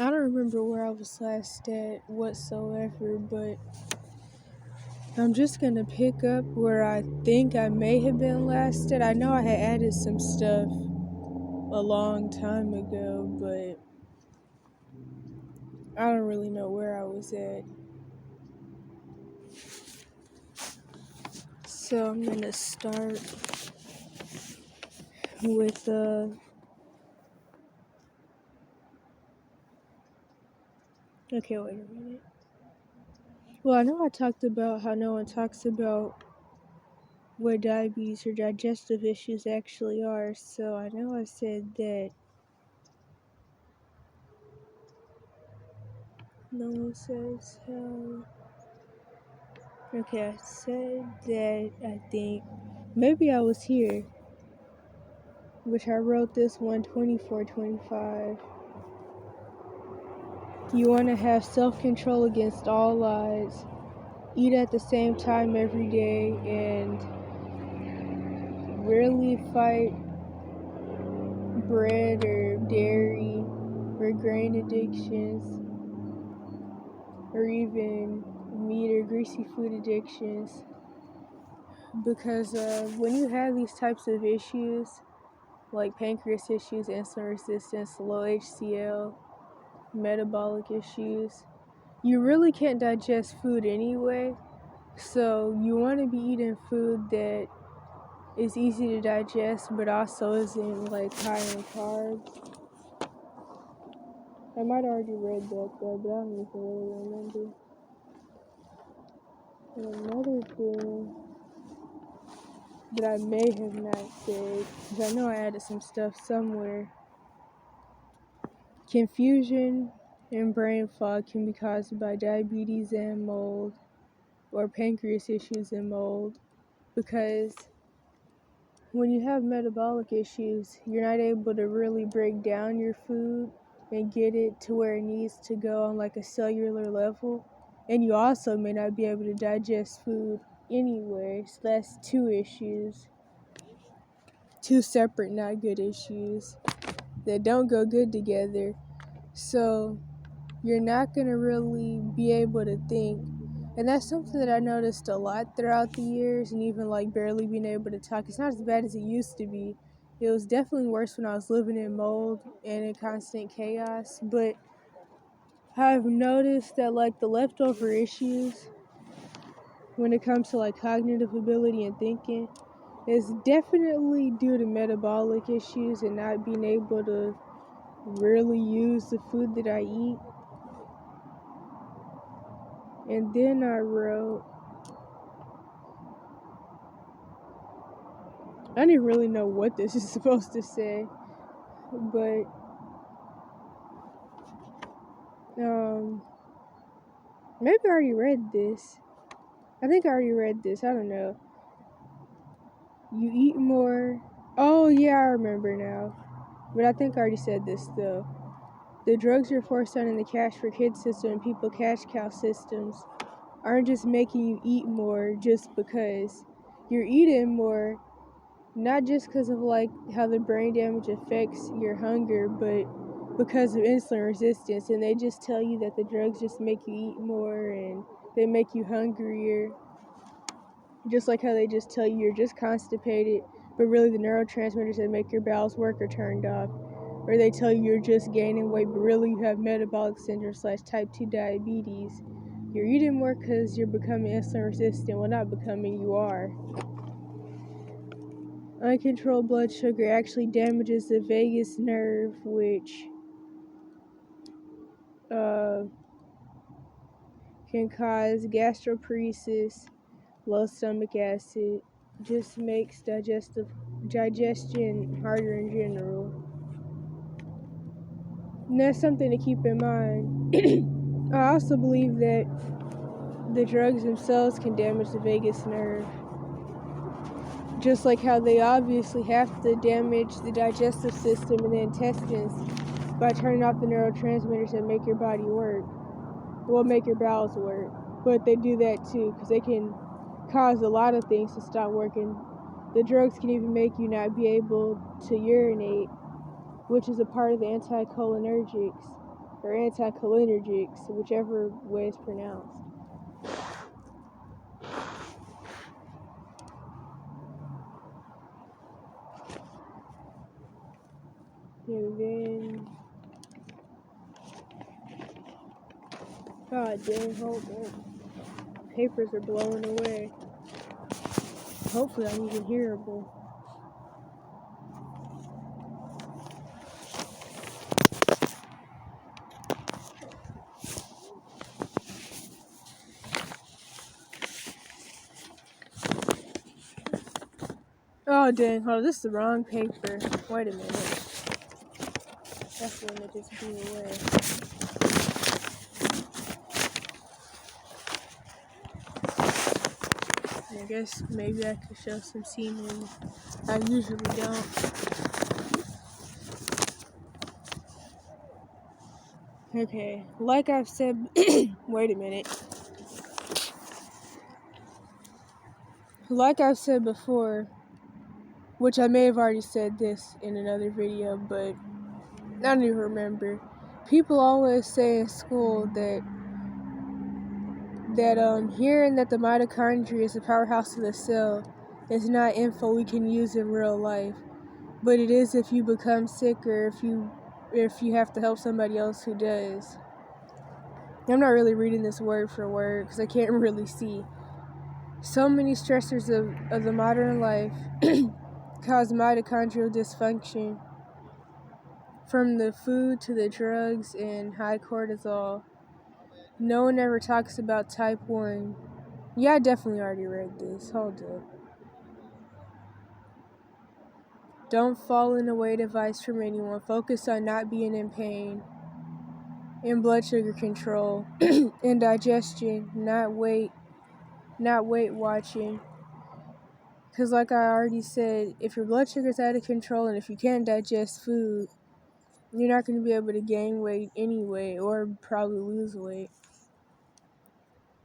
I don't remember where I was last at whatsoever, but I'm just gonna pick up where I think I may have been last at. I know I had added some stuff a long time ago, but I don't really know where I was at. So I'm gonna start with okay, wait a minute. Well, I know I talked about how no one talks about what diabetes or digestive issues actually are. So I know I said that no one says how. Okay, I said that I think maybe I was here, which I wrote this 12425. You want to have self-control against all odds, eat at the same time every day, and rarely fight bread or dairy or grain addictions or even meat or greasy food addictions. Because when you have these types of issues, like pancreas issues, insulin resistance, low HCl, metabolic issues, you really can't digest food anyway. So you want to be eating food that is easy to digest but also isn't like high in carbs. I might have already read that though, but I don't even really remember. And another thing that I may have not said, because I know I added some stuff somewhere. Confusion and brain fog can be caused by diabetes and mold, or pancreas issues and mold, because when you have metabolic issues, you're not able to really break down your food and get it to where it needs to go on like a cellular level. And you also may not be able to digest food anyway. So that's two issues. Two separate not good issues that don't go good together. So you're not going to really be able to think. And that's something that I noticed a lot throughout the years, and even like barely being able to talk. It's not as bad as it used to be. It was definitely worse when I was living in mold and in constant chaos. But I've noticed that like the leftover issues when it comes to like cognitive ability and thinking is definitely due to metabolic issues and not being able to really use the food that I eat. And then I wrote, I didn't really know what this is supposed to say, but maybe I already read this. I think I already read this. I don't know. You eat more. Oh yeah, I remember now. But I think I already said this though. The drugs you're forced on in the cash for kids system and people cash cow systems aren't just making you eat more just because. You're eating more, not just because of like how the brain damage affects your hunger, but because of insulin resistance. And they just tell you that the drugs just make you eat more and they make you hungrier, just like how they just tell you you're just constipated, but really the neurotransmitters that make your bowels work are turned off. Or they tell you you're just gaining weight, but really you have metabolic syndrome / type 2 diabetes. You're eating more because you're becoming insulin resistant. Well, not becoming, you are. Uncontrolled blood sugar actually damages the vagus nerve, which can cause gastroparesis, low stomach acid, just makes digestion harder in general. And that's something to keep in mind. I also believe that the drugs themselves can damage the vagus nerve. Just like how they obviously have to damage the digestive system and the intestines by turning off the neurotransmitters that make your body work. Will make your bowels work. But they do that too because they can cause a lot of things to stop working. The drugs can even make you not be able to urinate, which is a part of the anticholinergics. or anticholinergics, whichever way it's pronounced. And then, god dang, hold on. Papers are blowing away. Hopefully I'm even hearable. Oh dang, hold on, this is the wrong paper. Wait a minute. That's the one that just blew away. I guess maybe I could show some semen. I usually don't. Okay, like I've said, wait a minute. Like I've said before, which I may have already said this in another video, but I don't even remember. People always say in school that hearing that the mitochondria is the powerhouse of the cell is not info we can use in real life, but it is if you become sick or if you have to help somebody else who does. I'm not really reading this word for word because I can't really see. So many stressors of the modern life cause mitochondrial dysfunction, from the food to the drugs and high cortisol. No one ever talks about type 1. Yeah, I definitely already read this. Hold up. Don't fall in a weight advice from anyone. Focus on not being in pain. And blood sugar control. And digestion. Not weight watching. Because like I already said, if your blood sugar's out of control and if you can't digest food, you're not going to be able to gain weight anyway, or probably lose weight.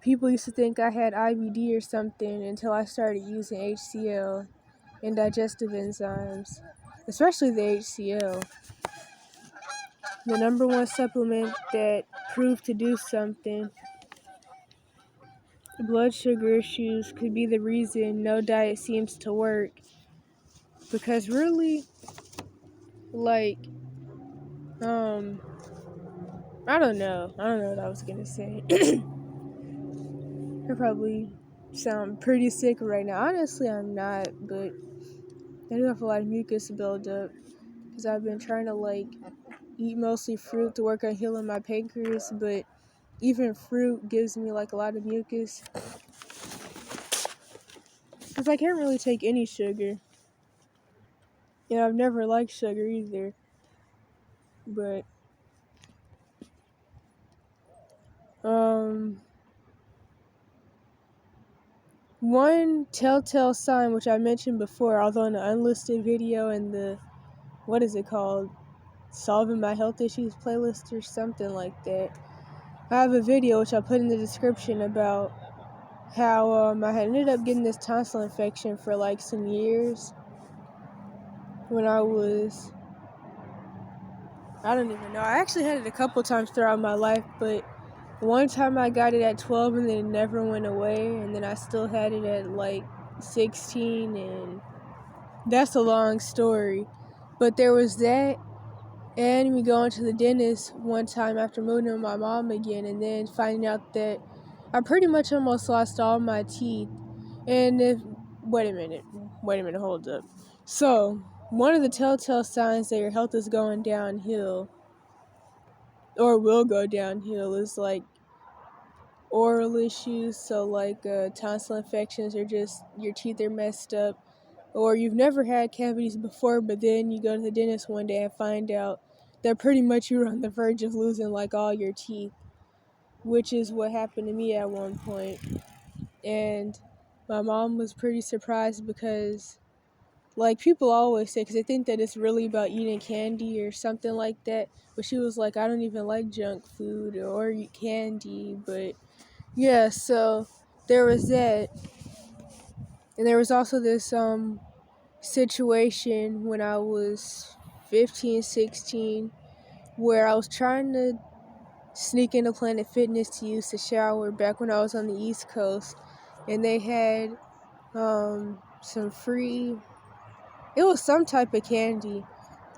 People used to think I had IBD or something until I started using HCl and digestive enzymes, especially the HCl. The number one supplement that proved to do something. Blood sugar issues could be the reason no diet seems to work. Because really, like, I don't know what I was gonna say. I probably sound pretty sick right now. Honestly, I'm not, but I do have a lot of mucus buildup because I've been trying to, like, eat mostly fruit to work on healing my pancreas, but even fruit gives me, like, a lot of mucus because I can't really take any sugar. You know, I've never liked sugar either, but, one telltale sign, which I mentioned before, although in the unlisted video in the, what is it called? Solving My Health Issues playlist or something like that. I have a video which I'll put in the description about how I had ended up getting this tonsil infection for like some years when I was, I don't even know. I actually had it a couple times throughout my life, but one time I got it at 12 and then it never went away, and then I still had it at like 16, and that's a long story. But there was that, and me going to the dentist one time after moving with my mom again, and then finding out that I pretty much almost lost all my teeth. And wait a minute, hold up. So, one of the telltale signs that your health is going downhill, or will go downhill, is like oral issues. So like tonsil infections, or just your teeth are messed up, or you've never had cavities before, but then you go to the dentist one day and find out that pretty much you were on the verge of losing like all your teeth, which is what happened to me at one point. And my mom was pretty surprised because, like, people always say, because they think that it's really about eating candy or something like that, but she was like, I don't even like junk food or eat candy. But yeah, so there was that. And there was also this situation when I was 15, 16, where I was trying to sneak into Planet Fitness to use the shower back when I was on the East Coast, and they had some free, it was some type of candy,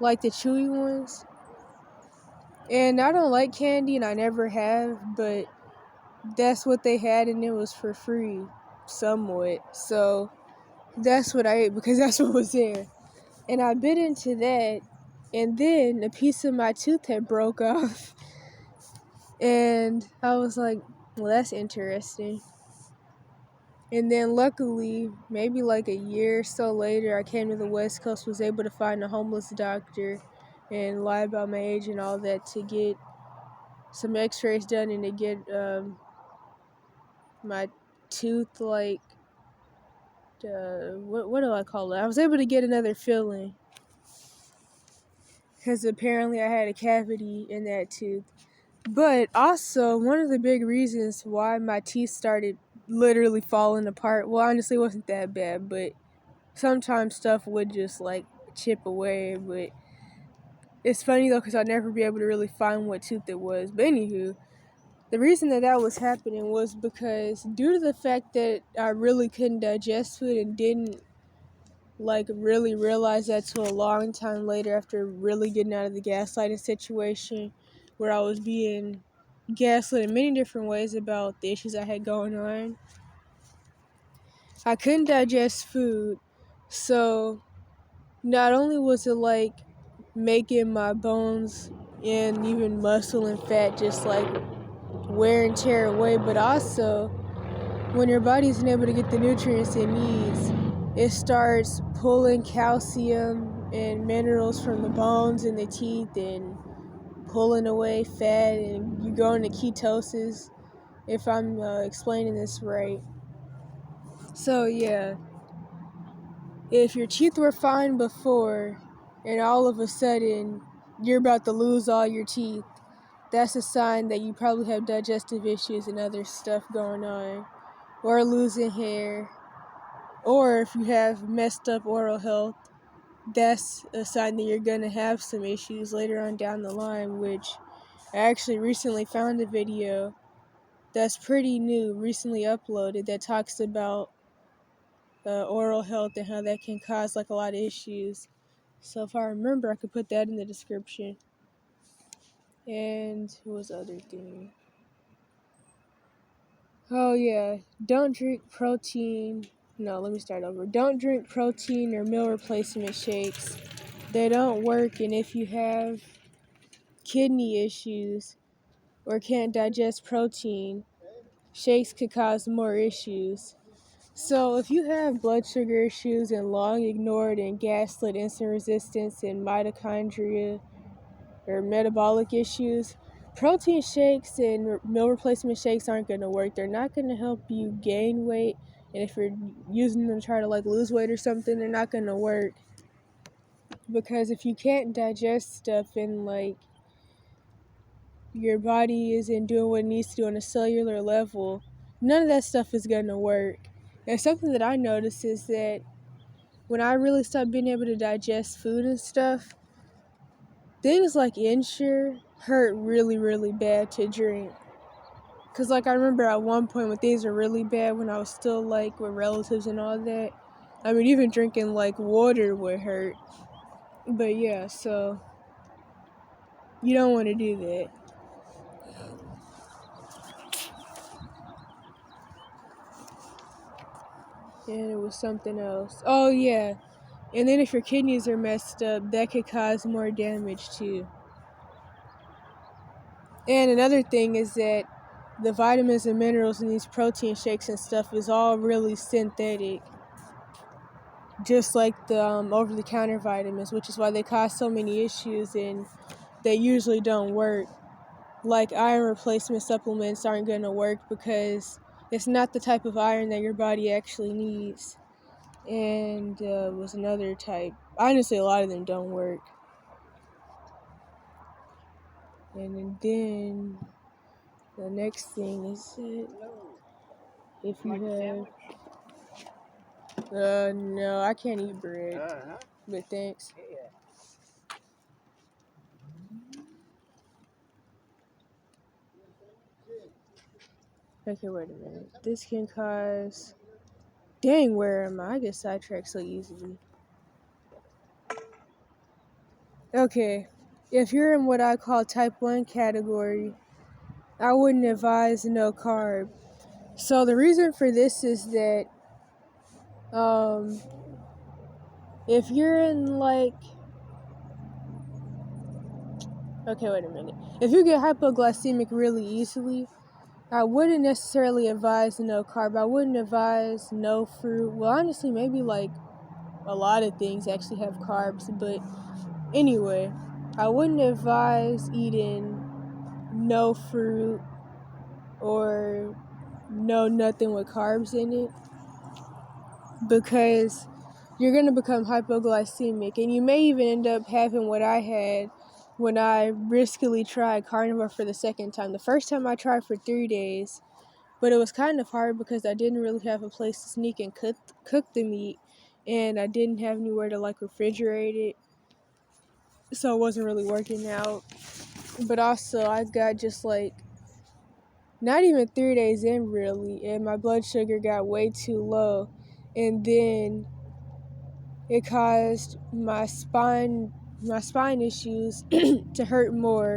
like the chewy ones. And I don't like candy, and I never have, but that's what they had, and it was for free, somewhat. So that's what I ate because that's what was there. And I bit into that, and then a piece of my tooth had broke off. And I was like, well, that's interesting. And then luckily, maybe like a year or so later, I came to the West Coast, was able to find a homeless doctor and lie about my age and all that to get some x-rays done and to get my tooth, like, what do I call it? I was able to get another filling because apparently I had a cavity in that tooth. But also, one of the big reasons why my teeth started literally falling apart, well, honestly, it wasn't that bad, but sometimes stuff would just, like, chip away. But it's funny, though, because I'd never be able to really find what tooth it was. But anywho, the reason that was happening was because due to the fact that I really couldn't digest food and didn't, like, really realize that till a long time later after really getting out of the gaslighting situation where I was being gaslit in many different ways about the issues I had going on. I couldn't digest food, so not only was it like making my bones and even muscle and fat just like wear and tear away, but also when your body isn't able to get the nutrients it needs, it starts pulling calcium and minerals from the bones and the teeth and pulling away fat, and you go into ketosis, if I'm explaining this right. So yeah, if your teeth were fine before and all of a sudden you're about to lose all your teeth, that's a sign that you probably have digestive issues and other stuff going on, or losing hair, or if you have messed up oral health, that's a sign that you're going to have some issues later on down the line, which I actually recently found a video that's pretty new, recently uploaded, that talks about oral health and how that can cause like a lot of issues. So if I remember, I could put that in the description. And what was the other thing? Oh yeah, don't drink protein. No, let me start over. Don't drink protein or meal replacement shakes. They don't work, and if you have kidney issues or can't digest protein, shakes could cause more issues. So if you have blood sugar issues and long ignored and gaslit insulin resistance and mitochondria or metabolic issues, protein shakes and meal replacement shakes aren't going to work. They're not going to help you gain weight. And if you're using them to try to like lose weight or something, they're not going to work. Because if you can't digest stuff and like your body isn't doing what it needs to do on a cellular level, none of that stuff is going to work. And something that I noticed is that when I really stopped being able to digest food and stuff, things like Ensure hurt really, really bad to drink. Because, like, I remember at one point when things were really bad, when I was still, like, with relatives and all that, I mean, even drinking, like, water would hurt. But, yeah, so you don't want to do that. And it was something else. Oh, yeah. And then if your kidneys are messed up, that could cause more damage, too. And another thing is that the vitamins and minerals in these protein shakes and stuff is all really synthetic. Just like the over-the-counter vitamins, which is why they cause so many issues and they usually don't work. Like iron replacement supplements aren't going to work because it's not the type of iron that your body actually needs. And was another type. Honestly, a lot of them don't work. And then the next thing is that if you have... no, I can't eat bread. But thanks. Okay, wait a minute. This can cause... Dang, where am I? I get sidetracked so easily. Okay, if you're in what I call type 1 category, I wouldn't advise no carb. So the reason for this is that if you're in like... Okay, wait a minute. If you get hypoglycemic really easily, I wouldn't necessarily advise no carb. I wouldn't advise no fruit. Well, honestly, maybe like a lot of things actually have carbs, but anyway, I wouldn't advise eating no fruit or no nothing with carbs in it, because you're going to become hypoglycemic, and you may even end up having what I had when I riskily tried carnivore for the second time. The first time I tried for 3 days, but it was kind of hard because I didn't really have a place to sneak and cook the meat, and I didn't have anywhere to like refrigerate it, so it wasn't really working out. But also I got just like not even 3 days in really, and my blood sugar got way too low, and then it caused my spine issues to hurt more.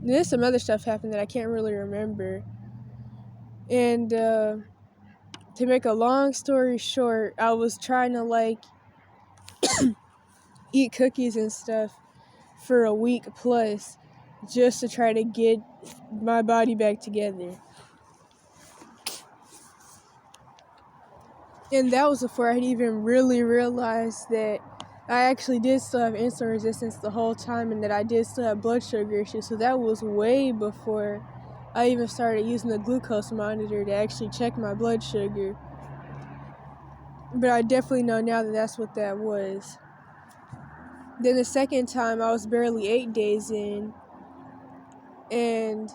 And there's some other stuff happened that I can't really remember. And to make a long story short, I was trying to like eat cookies and stuff for a week plus just to try to get my body back together. And that was before I'd even really realized that I actually did still have insulin resistance the whole time, and that I did still have blood sugar issues. So that was way before I even started using the glucose monitor to actually check my blood sugar. But I definitely know now that that's what that was. Then the second time, I was barely 8 days in, and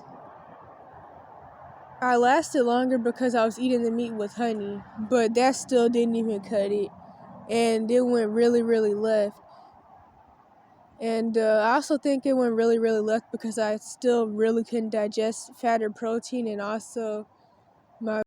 I lasted longer because I was eating the meat with honey, but that still didn't even cut it, and it went really, really left. And I also think it went really, really left because I still really couldn't digest fat or protein, and also my